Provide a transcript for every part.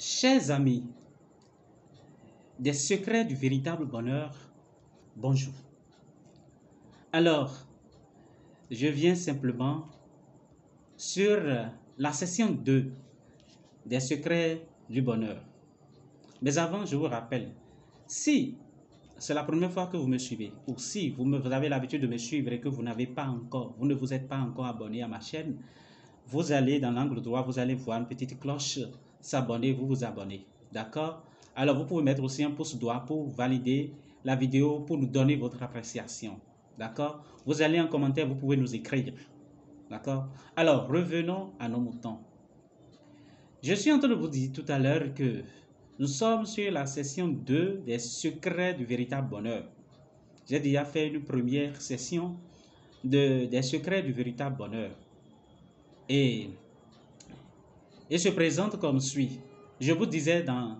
Chers amis, des secrets du véritable bonheur, bonjour. Alors, je viens simplement sur la session 2 des secrets du bonheur. Mais avant, je vous rappelle, si c'est la première fois que vous me suivez, ou si vous avez l'habitude de me suivre et que vous ne vous êtes pas encore abonné à ma chaîne, vous allez dans l'angle droit, vous allez voir une petite cloche, s'abonner, vous vous abonnez. D'accord? Alors, vous pouvez mettre aussi un pouce droit pour valider la vidéo, pour nous donner votre appréciation. D'accord? Vous allez en commentaire, vous pouvez nous écrire. D'accord? Alors, revenons à nos moutons. Je suis en train de vous dire tout à l'heure que nous sommes sur la session 2 des secrets du véritable bonheur. J'ai déjà fait une première session des secrets du véritable bonheur. Et se présente comme suit. Je vous disais dans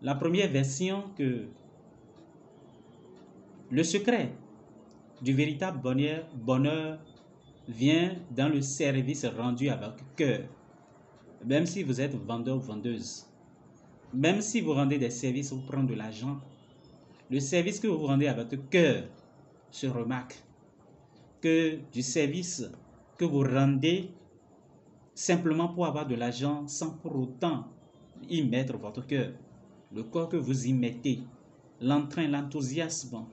la première version que le secret du véritable bonheur vient dans le service rendu avec cœur. Même si vous êtes vendeur ou vendeuse, même si vous rendez des services ou prenez de l'argent, le service que vous rendez avec cœur se remarque. Que du service que vous rendez simplement pour avoir de l'argent sans pour autant y mettre votre cœur, le corps que vous y mettez, l'entrain, l'enthousiasme,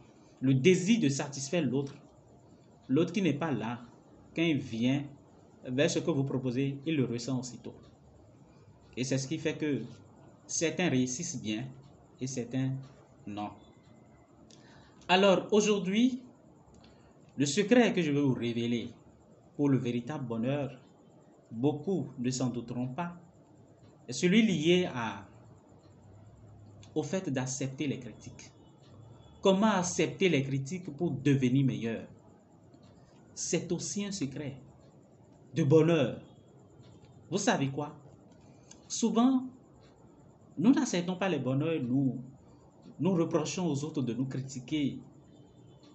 le désir de satisfaire l'autre qui n'est pas là, quand il vient vers ce que vous proposez, il le ressent aussitôt. Et c'est ce qui fait que certains réussissent bien et certains non. Alors aujourd'hui, le secret que je vais vous révéler pour le véritable bonheur, beaucoup ne s'en douteront pas, est celui lié au fait d'accepter les critiques. Comment accepter les critiques pour devenir meilleur? C'est aussi un secret de bonheur. Vous savez quoi? Souvent, nous n'acceptons pas les bonheurs, nous reprochons aux autres de nous critiquer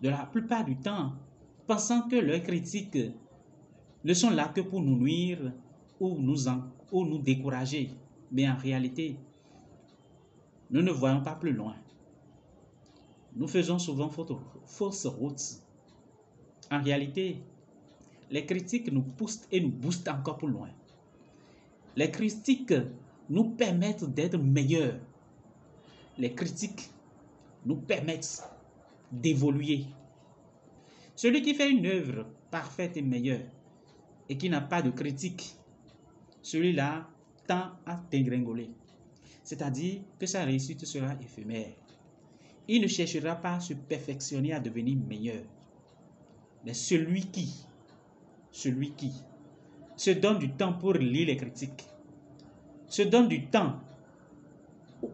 de la plupart du temps, pensant que leurs critiques ne sont là que pour nous nuire ou nous décourager. Mais en réalité, nous ne voyons pas plus loin. Nous faisons souvent fausses routes. En réalité, les critiques nous poussent et nous boostent encore plus loin. Les critiques nous permettent d'être meilleurs. Les critiques nous permettent d'évoluer. Celui qui fait une œuvre parfaite et meilleure et qui n'a pas de critique, celui-là tend à dégringoler. C'est-à-dire que sa réussite sera éphémère. Il ne cherchera pas à se perfectionner, à devenir meilleur. Mais celui qui se donne du temps pour lire les critiques, se donne du temps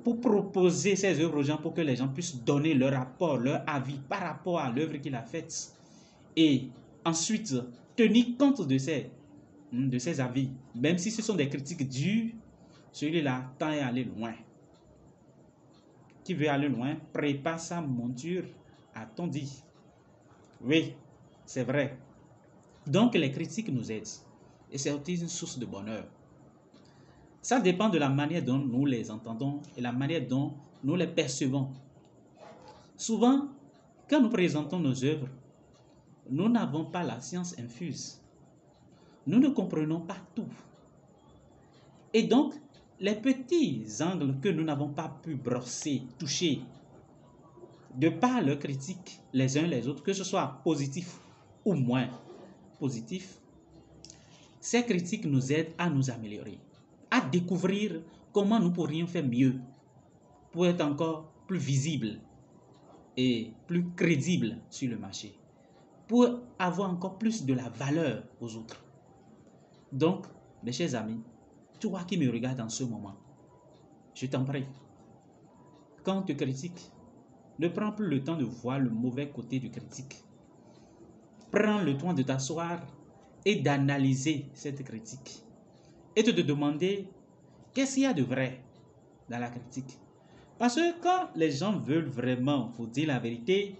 pour proposer ses œuvres aux gens pour que les gens puissent donner leur rapport, leur avis par rapport à l'œuvre qu'il a faite. Et ensuite, tenir compte de ses avis, même si ce sont des critiques dures, celui-là tend à aller loin. Qui veut aller loin, prépare sa monture, a-t-on dit. Oui, c'est vrai. Donc les critiques nous aident. Et c'est aussi une source de bonheur. Ça dépend de la manière dont nous les entendons et la manière dont nous les percevons. Souvent, quand nous présentons nos œuvres, nous n'avons pas la science infuse. Nous ne comprenons pas tout. Et donc, les petits angles que nous n'avons pas pu brosser, toucher, de par leurs critiques les uns les autres, que ce soit positif ou moins positif, ces critiques nous aident à nous améliorer, à découvrir comment nous pourrions faire mieux pour être encore plus visible et plus crédible sur le marché, pour avoir encore plus de la valeur aux autres. Donc, mes chers amis, toi qui me regardes en ce moment, je t'en prie, quand on te critique, ne prends plus le temps de voir le mauvais côté du critique. Prends le temps de t'asseoir et d'analyser cette critique et de te demander qu'est-ce qu'il y a de vrai dans la critique. Parce que quand les gens veulent vraiment vous dire la vérité,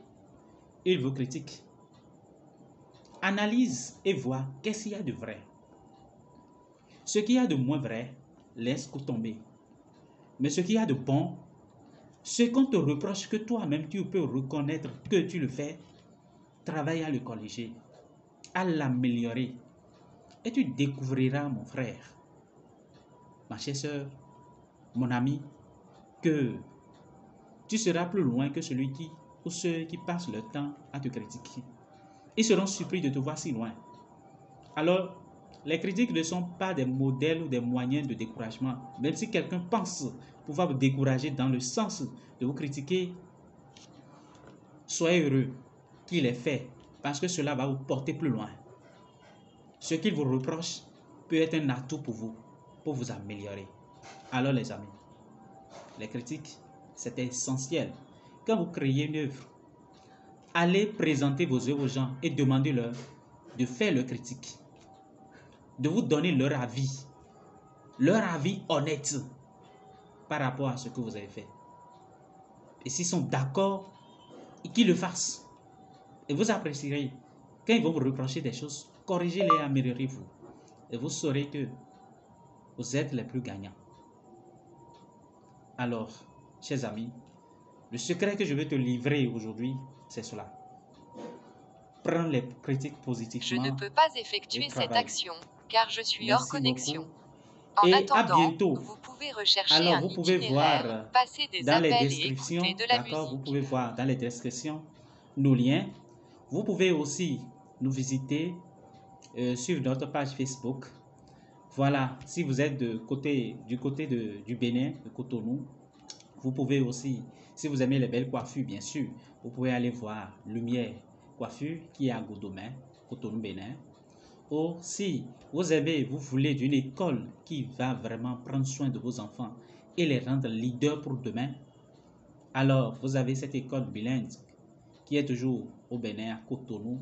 ils vous critiquent. Analyse et vois qu'est-ce qu'il y a de vrai. Ce qu'il y a de moins vrai, laisse tomber. Mais ce qu'il y a de bon, c'est qu'on te reproche que toi-même tu peux reconnaître que tu le fais, travaille à le corriger, à l'améliorer. Et tu découvriras, mon frère, ma chère sœur, mon ami, que tu seras plus loin que celui qui ou ceux qui passent leur temps à te critiquer. Ils seront surpris de te voir si loin. Alors, les critiques ne sont pas des modèles ou des moyens de découragement. Même si quelqu'un pense pouvoir vous décourager dans le sens de vous critiquer, soyez heureux qu'il ait fait, parce que cela va vous porter plus loin. Ce qu'il vous reproche peut être un atout pour vous améliorer. Alors les amis, les critiques, c'est essentiel. Quand vous créez une œuvre, allez présenter vos œuvres aux gens et demandez-leur de faire leur critique, de vous donner leur avis honnête par rapport à ce que vous avez fait. Et s'ils sont d'accord, qu'ils le fassent. Et vous apprécierez. Quand ils vont vous reprocher des choses, corrigez-les et améliorez-vous. Et vous saurez que vous êtes les plus gagnants. Alors, chers amis, le secret que je vais te livrer aujourd'hui, c'est cela. Prends les critiques positivement. Je ne peux pas effectuer cette action, car je suis hors connexion. Beaucoup. En Et attendant, à bientôt. vous pouvez rechercher Alors, un vous pouvez itinéraire, voir passer des dans les appels et descriptions, écouter de la d'accord, vous musique. pouvez voir dans les descriptions nos liens. Vous pouvez aussi nous visiter sur notre page Facebook. Voilà, si vous êtes du côté du Bénin, de Cotonou, vous pouvez aussi, si vous aimez les belles coiffures, bien sûr, vous pouvez aller voir Lumière Coiffure qui est à Godomé, Cotonou, Bénin. Ou si vous voulez d'une école qui va vraiment prendre soin de vos enfants et les rendre leaders pour demain, alors vous avez cette école bilingue qui est toujours au Bénin, à Cotonou,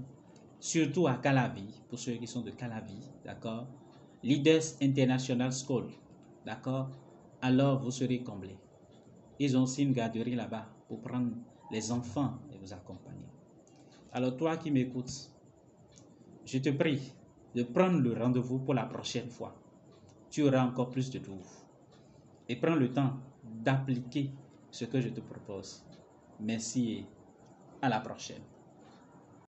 surtout à Calavi, pour ceux qui sont de Calavi, d'accord? Leaders International School, d'accord? Alors vous serez comblés. Ils ont aussi une garderie là-bas pour prendre les enfants et vous accompagner. Alors toi qui m'écoutes, je te prie de prendre le rendez-vous pour la prochaine fois. Tu auras encore plus de doux. Et prends le temps d'appliquer ce que je te propose. Merci et à la prochaine.